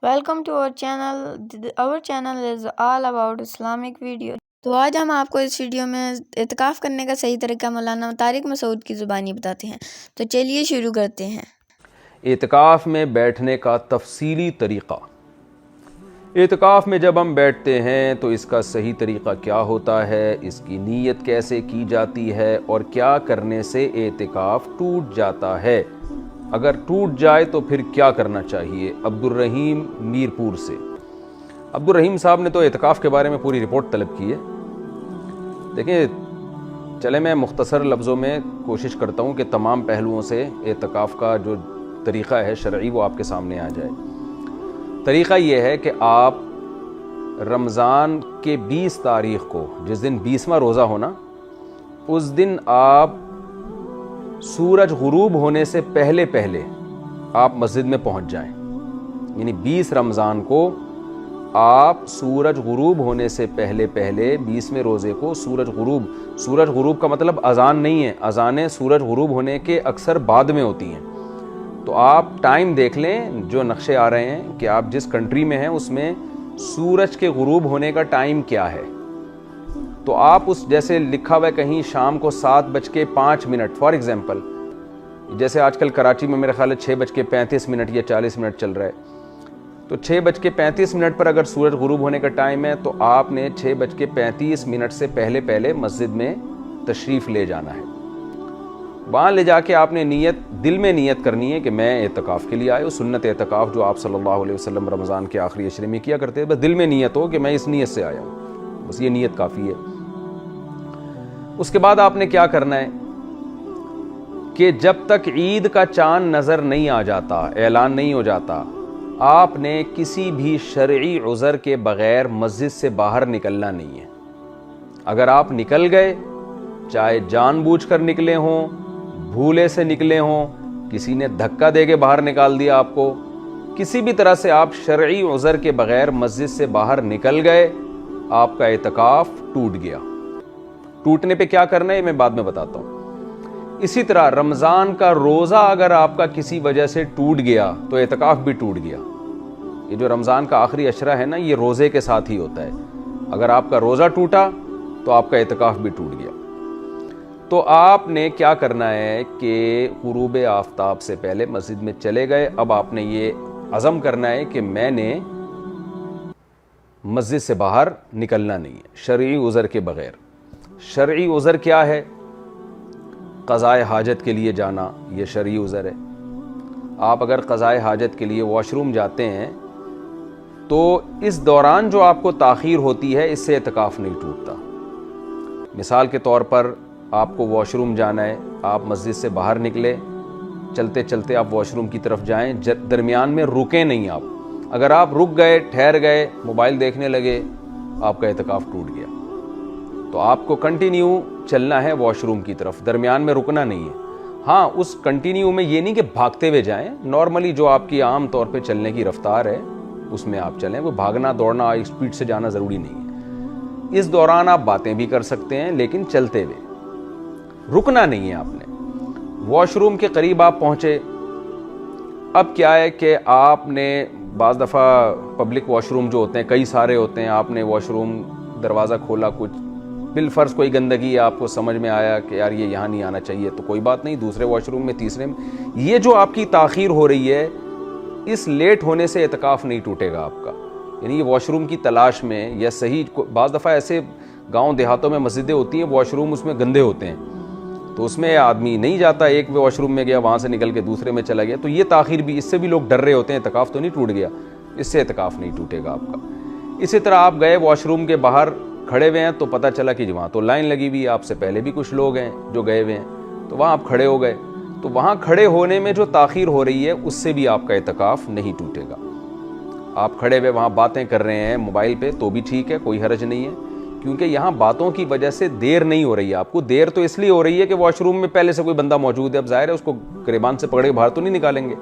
Welcome to our channel. Our channel is all about Islamic video. تو آج ہم آپ کو اس ویڈیو میں اعتکاف کرنے کا صحیح طریقہ مولانا طارق مسعود کی زبانی بتاتے ہیں. تو چلیے شروع کرتے ہیں. اعتکاف میں بیٹھنے کا تفصیلی طریقہ. اعتکاف میں جب ہم بیٹھتے ہیں تو اس کا صحیح طریقہ کیا ہوتا ہے، اس کی نیت کیسے کی جاتی ہے اور کیا کرنے سے اعتکاف ٹوٹ جاتا ہے، اگر ٹوٹ جائے تو پھر کیا کرنا چاہیے. عبدالرحیم میرپور سے. عبدالرحیم صاحب نے تو اعتکاف کے بارے میں پوری رپورٹ طلب کی ہے. دیکھیں چلے میں مختصر لفظوں میں کوشش کرتا ہوں کہ تمام پہلوؤں سے اعتکاف کا جو طریقہ ہے شرعی وہ آپ کے سامنے آ جائے. طریقہ یہ ہے کہ آپ رمضان کے 20 تاریخ کو، جس دن 20واں روزہ ہونا، اس دن آپ سورج غروب ہونے سے پہلے آپ مسجد میں پہنچ جائیں. یعنی 20 رمضان کو آپ سورج غروب ہونے سے پہلے 20ویں روزے کو سورج غروب کا مطلب اذان نہیں ہے، اذانیں سورج غروب ہونے کے اکثر بعد میں ہوتی ہیں. تو آپ ٹائم دیکھ لیں، جو نقشے آ رہے ہیں کہ آپ جس کنٹری میں ہیں اس میں سورج کے غروب ہونے کا ٹائم کیا ہے. تو آپ اس جیسے لکھا ہوا ہے کہیں شام کو 7:05 فار ایگزامپل، جیسے آج کل کراچی میں میرے خیال ہے 6:35 یا 40 چل رہا ہے. تو 6:35 پر اگر سورج غروب ہونے کا ٹائم ہے تو آپ نے 6:35 سے پہلے مسجد میں تشریف لے جانا ہے. وہاں لے جا کے آپ نے دل میں نیت کرنی ہے کہ میں اعتکاف کے لیے آیا ہوں. سنت اعتکاف جو آپ صلی اللہ علیہ وسلم رمضان کے آخری عشرے میں کیا کرتے ہیں، بس دل میں نیت ہو کہ میں اس نیت سے آیا ہوں، بس یہ نیت کافی ہے. اس کے بعد آپ نے کیا کرنا ہے کہ جب تک عید کا چاند نظر نہیں آ جاتا، اعلان نہیں ہو جاتا، آپ نے کسی بھی شرعی عذر کے بغیر مسجد سے باہر نکلنا نہیں ہے. اگر آپ نکل گئے، چاہے جان بوجھ کر نکلے ہوں، بھولے سے نکلے ہوں، کسی نے دھکا دے کے باہر نکال دیا آپ کو، کسی بھی طرح سے آپ شرعی عذر کے بغیر مسجد سے باہر نکل گئے، آپ کا اعتکاف ٹوٹ گیا. ٹوٹنے پہ کیا کرنا ہے میں بعد میں بتاتا ہوں. اسی طرح رمضان کا روزہ اگر آپ کا کسی وجہ سے ٹوٹ گیا تو اعتکاف بھی ٹوٹ گیا. یہ جو رمضان کا آخری عشرہ ہے نا، یہ روزے کے ساتھ ہی ہوتا ہے. اگر آپ کا روزہ ٹوٹا تو آپ کا اعتکاف بھی ٹوٹ گیا. تو آپ نے کیا کرنا ہے کہ غروب آفتاب سے پہلے مسجد میں چلے گئے. اب آپ نے یہ عزم کرنا ہے کہ میں نے مسجد سے باہر نکلنا نہیں ہے شرعی عذر کے بغیر. شرعی عذر کیا ہے؟ قضاء حاجت کے لیے جانا، یہ شرعی عذر ہے. آپ اگر قضاء حاجت کے لیے واش روم جاتے ہیں تو اس دوران جو آپ کو تاخیر ہوتی ہے اس سے اعتکاف نہیں ٹوٹتا. مثال کے طور پر آپ کو واش روم جانا ہے، آپ مسجد سے باہر نکلے، چلتے چلتے آپ واش روم کی طرف جائیں، درمیان میں رکیں نہیں. آپ اگر آپ رک گئے، ٹھہر گئے، موبائل دیکھنے لگے، آپ کا اعتکاف ٹوٹ گیا. تو آپ کو کنٹینیو چلنا ہے واش روم کی طرف، درمیان میں رکنا نہیں ہے. ہاں اس کنٹینیو میں یہ نہیں کہ بھاگتے ہوئے جائیں، نارملی جو آپ کی عام طور پہ چلنے کی رفتار ہے اس میں آپ چلیں. وہ بھاگنا دوڑنا اسپیڈ سے جانا ضروری نہیں ہے. اس دوران آپ باتیں بھی کر سکتے ہیں لیکن چلتے ہوئے، رکنا نہیں ہے آپ نے. واش روم کے قریب آپ پہنچے. اب کیا ہے کہ آپ نے بعض دفعہ پبلک واش روم جو ہوتے ہیں کئی سارے ہوتے ہیں، آپ نے واش روم دروازہ کھولا، کچھ بالفرض کوئی گندگی آپ کو سمجھ میں آیا کہ یار یہ یہاں نہیں آنا چاہیے، تو کوئی بات نہیں، دوسرے واش روم میں، تیسرے میں. یہ جو آپ کی تاخیر ہو رہی ہے، اس لیٹ ہونے سے اعتکاف نہیں ٹوٹے گا آپ کا. یعنی یہ واش روم کی تلاش میں یا صحیح، بعض دفعہ ایسے گاؤں دیہاتوں میں مسجدیں ہوتی ہیں واش روم اس میں گندے ہوتے ہیں، تو اس میں آدمی نہیں جاتا، ایک واش روم میں گیا وہاں سے نکل کے دوسرے میں چلا گیا، تو یہ تاخیر بھی، اس سے بھی لوگ ڈر رہے ہوتے ہیں اعتکاف تو نہیں ٹوٹ گیا، اس سے اعتکاف نہیں ٹوٹے گا آپ کا. اسی طرح آپ گئے واش روم کے باہر کھڑے ہوئے ہیں تو پتہ چلا کہ وہاں تو لائن لگی ہوئی ہے، آپ سے پہلے بھی کچھ لوگ ہیں جو گئے ہوئے ہیں، تو وہاں آپ کھڑے ہو گئے. تو وہاں کھڑے ہونے میں جو تاخیر ہو رہی ہے اس سے بھی آپ کا اعتکاف نہیں ٹوٹے گا. آپ کھڑے ہوئے وہاں باتیں کر رہے ہیں موبائل پہ تو بھی ٹھیک ہے، کوئی حرج نہیں ہے، کیونکہ یہاں باتوں کی وجہ سے دیر نہیں ہو رہی ہے. آپ کو دیر تو اس لیے ہو رہی ہے کہ واش روم میں پہلے سے کوئی بندہ موجود ہے، اب ظاہر ہے اس کو گریبان سے پکڑے باہر تو نہیں نکالیں گے.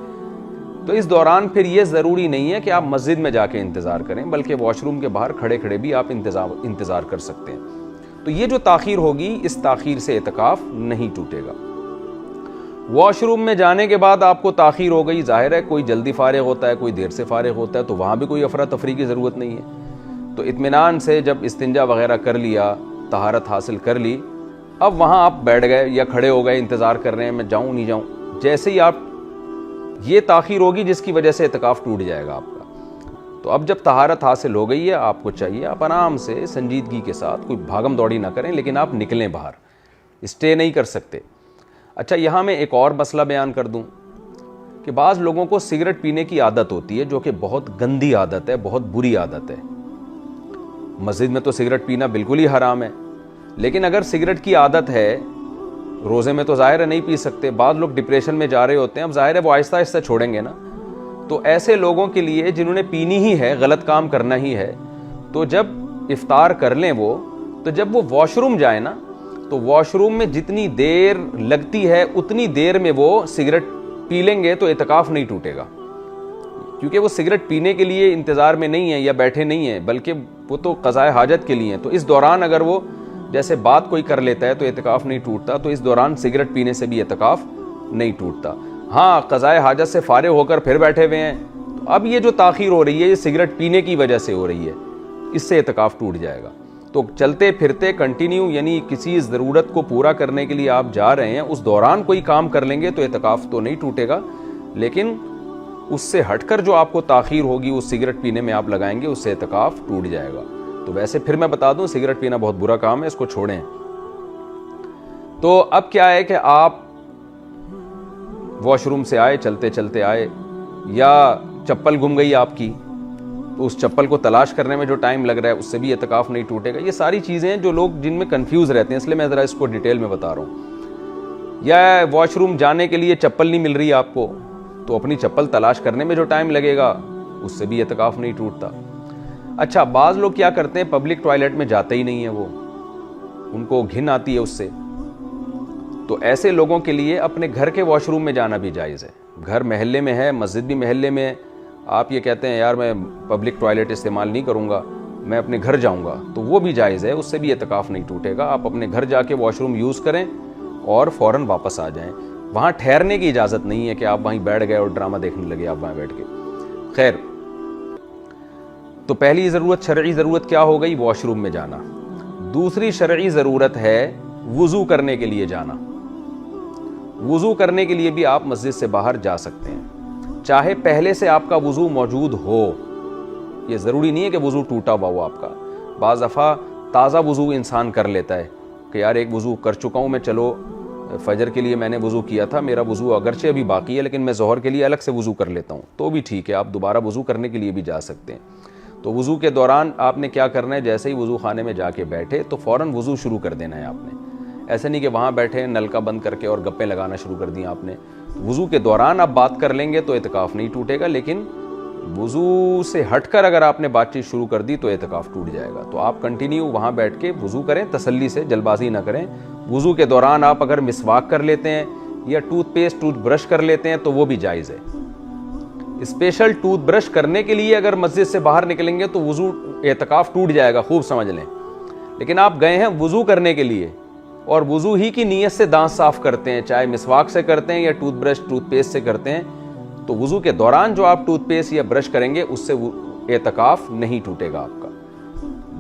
تو اس دوران پھر یہ ضروری نہیں ہے کہ آپ مسجد میں جا کے انتظار کریں، بلکہ واش روم کے باہر کھڑے کھڑے بھی آپ انتظار کر سکتے ہیں. تو یہ جو تاخیر ہوگی اس تاخیر سے اعتکاف نہیں ٹوٹے گا. واش روم میں جانے کے بعد آپ کو تاخیر ہو گئی، ظاہر ہے کوئی جلدی فارغ ہوتا ہے، کوئی دیر سے فارغ ہوتا ہے، تو وہاں بھی کوئی افراتفری کی ضرورت نہیں ہے. تو اطمینان سے جب استنجا وغیرہ کر لیا، طہارت حاصل کر لی، اب وہاں آپ بیٹھ گئے یا کھڑے ہو گئے، انتظار کر رہے ہیں میں جاؤں نہیں جاؤں. جیسے ہی آپ یہ تاخیر ہوگی جس کی وجہ سے اعتکاف ٹوٹ جائے گا آپ کا. تو اب جب طہارت حاصل ہو گئی ہے، آپ کو چاہیے آپ آرام سے سنجیدگی کے ساتھ، کوئی بھاگم دوڑی نہ کریں، لیکن آپ نکلیں باہر، اسٹے نہیں کر سکتے. اچھا، یہاں میں ایک اور مسئلہ بیان کر دوں کہ بعض لوگوں کو سگریٹ پینے کی عادت ہوتی ہے، جو کہ بہت گندی عادت ہے، بہت بری عادت ہے. مسجد میں تو سگریٹ پینا بالکل ہی حرام ہے، لیکن اگر سگریٹ کی عادت ہے، روزے میں تو ظاہر ہے نہیں پی سکتے، بعض لوگ ڈپریشن میں جا رہے ہوتے ہیں، اب ظاہر ہے وہ آہستہ آہستہ چھوڑیں گے نا. تو ایسے لوگوں کے لیے جنہوں نے پینی ہی ہے، غلط کام کرنا ہی ہے، تو جب افطار کر لیں وہ، تو جب وہ واش روم جائیں نا، تو واش روم میں جتنی دیر لگتی ہے اتنی دیر میں وہ سگریٹ پی لیں گے تو اعتکاف نہیں ٹوٹے گا. کیونکہ وہ سگریٹ پینے کے لیے انتظار میں نہیں ہے یا بیٹھے نہیں ہیں، بلکہ وہ تو قضائے حاجت کے لیے ہیں. تو اس دوران اگر وہ جیسے بات کوئی کر لیتا ہے تو اعتکاف نہیں ٹوٹتا، تو اس دوران سگریٹ پینے سے بھی اعتکاف نہیں ٹوٹتا. ہاں، قضائے حاجت سے فارغ ہو کر پھر بیٹھے ہوئے ہیں، تو اب یہ جو تاخیر ہو رہی ہے یہ سگریٹ پینے کی وجہ سے ہو رہی ہے، اس سے اعتکاف ٹوٹ جائے گا. تو چلتے پھرتے کنٹینیو، یعنی کسی ضرورت کو پورا کرنے کے لیے آپ جا رہے ہیں، اس دوران کوئی کام کر لیں گے تو اعتکاف تو نہیں ٹوٹے گا، لیکن اس سے ہٹ کر جو آپ کو تاخیر ہوگی اس سگریٹ پینے میں آپ لگائیں گے، اس سے اعتکاف ٹوٹ جائے گا. تو ویسے پھر میں بتا دوں سگریٹ پینا بہت برا کام ہے، اس کو چھوڑیں. تو اب کیا ہے کہ آپ واش روم سے آئے، چلتے چلتے آئے، یا چپل گم گئی آپ کی، تو اس چپل کو تلاش کرنے میں جو ٹائم لگ رہا ہے اس سے بھی اعتکاف نہیں ٹوٹے گا. یہ ساری چیزیں ہیں جو لوگ جن میں کنفیوز رہتے ہیں، اس لیے میں ذرا اس کو ڈیٹیل میں بتا رہا ہوں. یا واش روم جانے کے لیے چپل نہیں مل رہی آپ کو، تو اپنی چپل تلاش کرنے میں جو ٹائم لگے گا اس سے بھی اعتکاف نہیں ٹوٹتا. اچھا، بعض لوگ کیا کرتے ہیں، پبلک ٹوائلٹ میں جاتے ہی نہیں ہیں، وہ ان کو گھن آتی ہے اس سے. تو ایسے لوگوں کے لیے اپنے گھر کے واش روم میں جانا بھی جائز ہے. گھر محلے میں ہے، مسجد بھی محلے میں ہے، آپ یہ کہتے ہیں یار میں پبلک ٹوائلٹ استعمال نہیں کروں گا، میں اپنے گھر جاؤں گا، تو وہ بھی جائز ہے، اس سے بھی اعتکاف نہیں ٹوٹے گا. آپ اپنے گھر جا کے واش روم یوز کریں اور فوراً واپس آ جائیں. وہاں ٹھہرنے کی اجازت نہیں ہے کہ آپ وہیں بیٹھ گئے اور ڈرامہ دیکھنے لگے آپ وہاں بیٹھ کے. خیر، تو پہلی ضرورت، شرعی ضرورت کیا ہو گئی؟ واش روم میں جانا. دوسری شرعی ضرورت ہے وضو کرنے کے لیے جانا. وضو کرنے کے لیے بھی آپ مسجد سے باہر جا سکتے ہیں، چاہے پہلے سے آپ کا وضو موجود ہو. یہ ضروری نہیں ہے کہ وضو ٹوٹا ہوا ہو آپ کا. بعض دفعہ تازہ وضو انسان کر لیتا ہے کہ یار ایک وضو کر چکا ہوں میں، چلو فجر کے لیے میں نے وضو کیا تھا، میرا وضو اگرچہ ابھی باقی ہے لیکن میں ظہر کے لیے الگ سے وضو کر لیتا ہوں، تو بھی ٹھیک ہے، آپ دوبارہ وضو کرنے کے لیے بھی جا سکتے ہیں. تو وضو کے دوران آپ نے کیا کرنا ہے، جیسے ہی وضو خانے میں جا کے بیٹھے تو فوراً وضو شروع کر دینا ہے آپ نے. ایسے نہیں کہ وہاں بیٹھے نل کا بند کر کے اور گپیں لگانا شروع کر دیں آپ نے. وضو کے دوران آپ بات کر لیں گے تو اعتکاف نہیں ٹوٹے گا، لیکن وضو سے ہٹ کر اگر آپ نے بات چیت شروع کر دی تو اعتکاف ٹوٹ جائے گا. تو آپ کنٹینیو وہاں بیٹھ کے وضو کریں، تسلی سے، جلد بازی نہ کریں. وضو کے دوران آپ اگر مسواک کر لیتے ہیں یا ٹوتھ پیسٹ، ٹوتھ برش کر لیتے ہیں تو وہ بھی جائز ہے. اسپیشل ٹوتھ برش کرنے کے لیے اگر مسجد سے باہر نکلیں گے تو وضو، اعتکاف ٹوٹ جائے گا، خوب سمجھ لیں. لیکن آپ گئے ہیں وضو کرنے کے لیے اور وضو ہی کی نیت سے دانت صاف کرتے ہیں، چاہے مسواک سے کرتے ہیں یا ٹوتھ برش، ٹوتھ پیسٹ سے کرتے ہیں، تو وضو کے دوران جو آپ ٹوتھ پیسٹ یا برش کریں گے اس سے اعتکاف نہیں ٹوٹے گا آپ کا.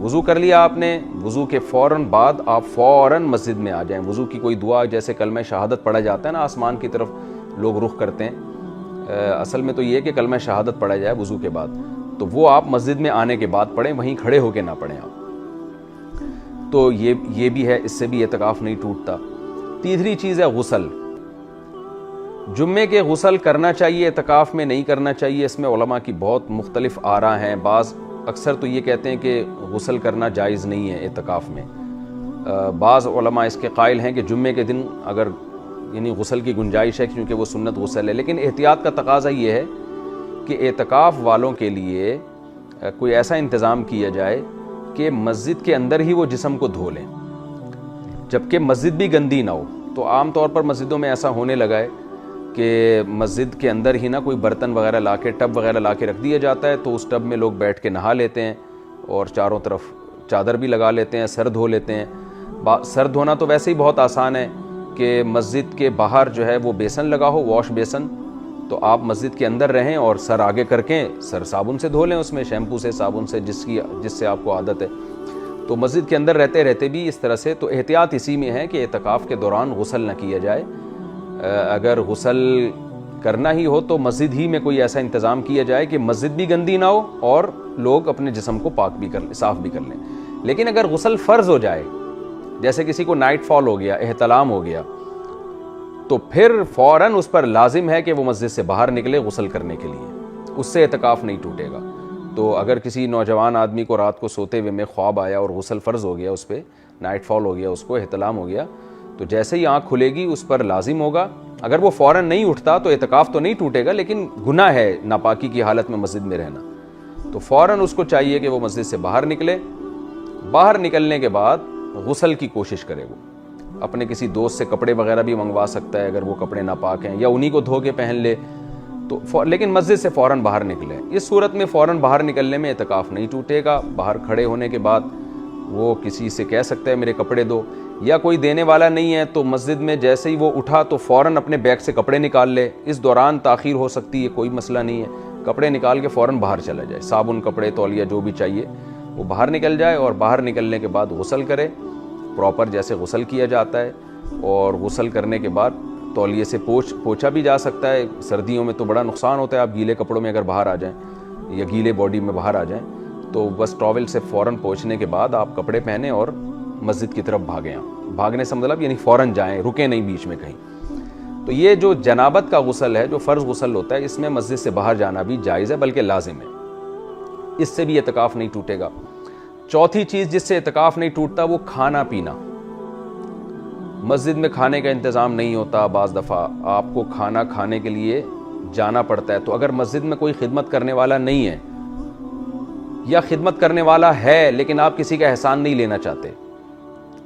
وضو کر لیا آپ نے، وضو کے فوراً بعد آپ فوراً مسجد میں آ جائیں. وضو کی کوئی دعا، جیسے کلمہ شہادت پڑھا جاتا ہے نا، آسمان کی طرف لوگ رخ کرتے ہیں، اصل میں تو یہ کہ کلمہ شہادت پڑھا جائے وضو کے بعد، تو وہ آپ مسجد میں آنے کے بعد پڑھیں، وہیں کھڑے ہو کے نہ پڑھیں آپ. تو یہ بھی ہے، اس سے بھی اعتکاف نہیں ٹوٹتا. تیسری چیز ہے غسل. جمعے کے غسل کرنا چاہیے، اعتکاف میں نہیں کرنا چاہیے، اس میں علماء کی بہت مختلف آراء ہیں. بعض اکثر تو یہ کہتے ہیں کہ غسل کرنا جائز نہیں ہے اعتکاف میں. بعض علماء اس کے قائل ہیں کہ جمعے کے دن اگر یعنی غسل کی گنجائش ہے کیونکہ وہ سنت غسل ہے، لیکن احتیاط کا تقاضا یہ ہے کہ اعتکاف والوں کے لیے کوئی ایسا انتظام کیا جائے کہ مسجد کے اندر ہی وہ جسم کو دھو لیں، جبکہ مسجد بھی گندی نہ ہو. تو عام طور پر مسجدوں میں ایسا ہونے لگا ہے کہ مسجد کے اندر ہی نا کوئی برتن وغیرہ لا کے، ٹب وغیرہ لا کے رکھ دیا جاتا ہے، تو اس ٹب میں لوگ بیٹھ کے نہا لیتے ہیں اور چاروں طرف چادر بھی لگا لیتے ہیں، سر دھو لیتے ہیں. سر دھونا تو ویسے ہی بہت آسان ہے کہ مسجد کے باہر جو ہے وہ بیسن لگا ہو، واش بیسن، تو آپ مسجد کے اندر رہیں اور سر آگے کر کے سر صابن سے دھو لیں، اس میں شیمپو سے، صابن سے، جس سے آپ کو عادت ہے۔ تو مسجد کے اندر رہتے رہتے بھی اس طرح سے، تو احتیاط اسی میں ہے کہ اعتکاف کے دوران غسل نہ کیا جائے۔ اگر غسل کرنا ہی ہو تو مسجد ہی میں کوئی ایسا انتظام کیا جائے کہ مسجد بھی گندی نہ ہو اور لوگ اپنے جسم کو پاک بھی کر لیں، صاف بھی کر لیں۔ لیکن اگر غسل فرض ہو جائے، جیسے کسی کو نائٹ فال ہو گیا، احتلام ہو گیا، تو پھر فوراً اس پر لازم ہے کہ وہ مسجد سے باہر نکلے غسل کرنے کے لیے، اس سے اعتکاف نہیں ٹوٹے گا۔ تو اگر کسی نوجوان آدمی کو رات کو سوتے ہوئے میں خواب آیا اور غسل فرض ہو گیا، اس پہ نائٹ فال ہو گیا، اس کو احتلام ہو گیا، تو جیسے ہی آنکھ کھلے گی اس پر لازم ہوگا۔ اگر وہ فوراً نہیں اٹھتا تو اعتکاف تو نہیں ٹوٹے گا، لیکن گناہ ہے ناپاکی کی حالت میں مسجد میں رہنا، تو فوراً اس کو چاہیے کہ وہ مسجد سے باہر نکلے۔ باہر نکلنے کے بعد غسل کی کوشش کرے، وہ اپنے کسی دوست سے کپڑے وغیرہ بھی منگوا سکتا ہے اگر وہ کپڑے ناپاک ہیں، یا انہی کو دھو کے پہن لے، تو لیکن مسجد سے فوراً باہر نکلے۔ اس صورت میں فوراً باہر نکلنے میں اعتکاف نہیں ٹوٹے گا۔ باہر کھڑے ہونے کے بعد وہ کسی سے کہہ سکتا ہے میرے کپڑے دو، یا کوئی دینے والا نہیں ہے تو مسجد میں جیسے ہی وہ اٹھا تو فوراً اپنے بیگ سے کپڑے نکال لے۔ اس دوران تاخیر ہو سکتی ہے، کوئی مسئلہ نہیں ہے، کپڑے نکال کے فوراً باہر چلا جائے، صابن، کپڑے، تولیہ جو بھی چاہیے وہ باہر نکل جائے، اور باہر نکلنے کے بعد غسل کرے پراپر جیسے غسل کیا جاتا ہے۔ اور غسل کرنے کے بعد تولیے سے پوچھا بھی جا سکتا ہے۔ سردیوں میں تو بڑا نقصان ہوتا ہے، آپ گیلے کپڑوں میں اگر باہر آ جائیں یا گیلے باڈی میں باہر آ جائیں تو بس ٹاول سے فوراً پوچھنے کے بعد آپ کپڑے پہنیں اور مسجد کی طرف بھاگیں۔ بھاگنے سے مطلب یعنی فوراً جائیں، رکیں نہیں بیچ میں کہیں۔ تو یہ جو جنابت کا غسل ہے، جو فرض غسل ہوتا ہے، اس میں مسجد سے باہر جانا بھی جائز ہے، بلکہ لازم ہے، اس سے بھی اعتکاف نہیں ٹوٹے گا۔ چوتھی چیز جس سے اعتکاف نہیں ٹوٹتا وہ کھانا پینا۔ مسجد میں کھانے کا انتظام نہیں ہوتا، بعض دفعہ آپ کو کھانا کھانے کے لیے جانا پڑتا ہے، تو اگر مسجد میں کوئی خدمت کرنے والا نہیں ہے، یا خدمت کرنے والا ہے لیکن آپ کسی کا احسان نہیں لینا چاہتے،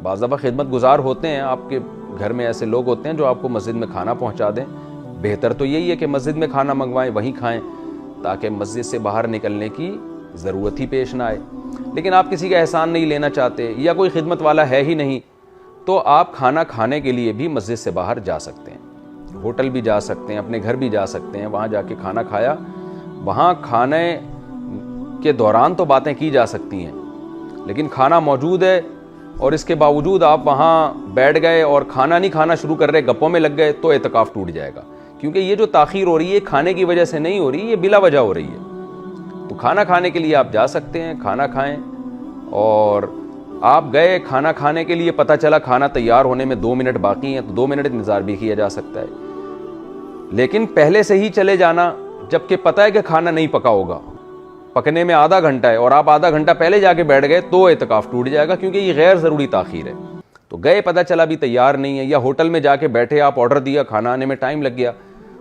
بعض دفعہ خدمت گزار ہوتے ہیں، آپ کے گھر میں ایسے لوگ ہوتے ہیں جو آپ کو مسجد میں کھانا پہنچا دیں، بہتر تو یہی ہے کہ مسجد میں کھانا منگوائیں، وہیں کھائیں، تاکہ مسجد سے باہر نکلنے کی ضرورت ہی پیش نہ آئے۔ لیکن آپ کسی کا احسان نہیں لینا چاہتے، یا کوئی خدمت والا ہے ہی نہیں، تو آپ کھانا کھانے کے لیے بھی مسجد سے باہر جا سکتے ہیں، ہوٹل بھی جا سکتے ہیں، اپنے گھر بھی جا سکتے ہیں، وہاں جا کے کھانا کھایا۔ وہاں کھانے کے دوران تو باتیں کی جا سکتی ہیں، لیکن کھانا موجود ہے اور اس کے باوجود آپ وہاں بیٹھ گئے اور کھانا نہیں کھانا شروع کر رہے، گپوں میں لگ گئے، تو اعتکاف ٹوٹ جائے گا، کیونکہ یہ جو تاخیر ہو رہی ہے کھانے کی وجہ سے نہیں ہو رہی، یہ بلا وجہ ہو رہی ہے۔ تو کھانا کھانے کے لیے آپ جا سکتے ہیں، کھانا کھائیں، اور آپ گئے کھانا کھانے کے لیے، پتہ چلا کھانا تیار ہونے میں 2 منٹ باقی ہیں، تو 2 منٹ انتظار بھی کیا جا سکتا ہے، لیکن پہلے سے ہی چلے جانا جبکہ پتہ ہے کہ کھانا نہیں پکا ہوگا، پکنے میں آدھا گھنٹہ ہے، اور آپ آدھا گھنٹہ پہلے جا کے بیٹھ گئے، تو اعتکاف ٹوٹ جائے گا، کیونکہ یہ غیر ضروری تاخیر ہے۔ تو گئے پتہ چلا بھی تیار نہیں ہے، یا ہوٹل میں جا کے بیٹھے، آپ آرڈر دیا، کھانا آنے میں ٹائم لگ گیا،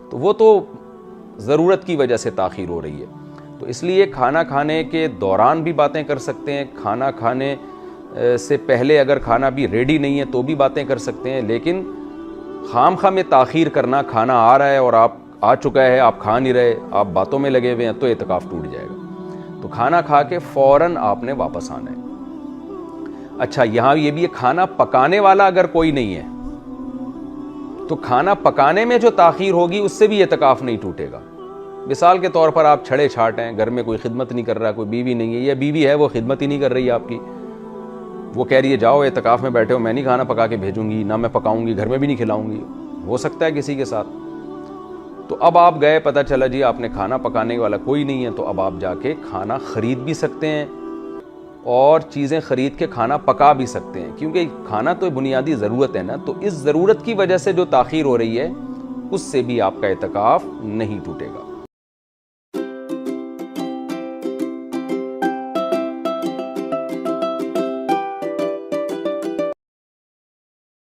تو وہ تو ضرورت کی وجہ سے تاخیر ہو رہی ہے۔ تو اس لیے کھانا کھانے کے دوران بھی باتیں کر سکتے ہیں، کھانا کھانے سے پہلے اگر کھانا بھی ریڈی نہیں ہے تو بھی باتیں کر سکتے ہیں، لیکن خام خواہ میں تاخیر کرنا، کھانا آ رہا ہے اور آپ آ چکا ہے، آپ کھا نہیں رہے، آپ باتوں میں لگے ہوئے ہیں، تو اعتکاف ٹوٹ جائے گا۔ تو کھانا کھا کے فوراً آپ نے واپس آنا ہے۔ اچھا، یہاں یہ بھی ہے، کھانا پکانے والا اگر کوئی نہیں ہے تو کھانا پکانے میں جو تاخیر ہوگی اس سے بھی اعتکاف نہیں ٹوٹے گا۔ مثال کے طور پر آپ چھڑے چھاٹ ہیں، گھر میں کوئی خدمت نہیں کر رہا، کوئی بیوی نہیں ہے، یا بیوی ہے وہ خدمت ہی نہیں کر رہی ہے آپ کی، وہ کہہ رہی ہے جاؤ اعتکاف میں بیٹھے ہو، میں نہیں کھانا پکا کے بھیجوں گی، نہ میں پکاؤں گی، گھر میں بھی نہیں کھلاؤں گی، ہو سکتا ہے کسی کے ساتھ۔ تو اب آپ گئے، پتہ چلا جی آپ نے کھانا پکانے والا کوئی نہیں ہے، تو اب آپ جا کے کھانا خرید بھی سکتے ہیں اور چیزیں خرید کے کھانا پکا بھی سکتے ہیں، کیونکہ کھانا تو بنیادی ضرورت ہے نا، تو اس ضرورت کی وجہ سے جو تاخیر ہو رہی ہے اس سے بھی آپ کا اعتکاف نہیں ٹوٹے گا۔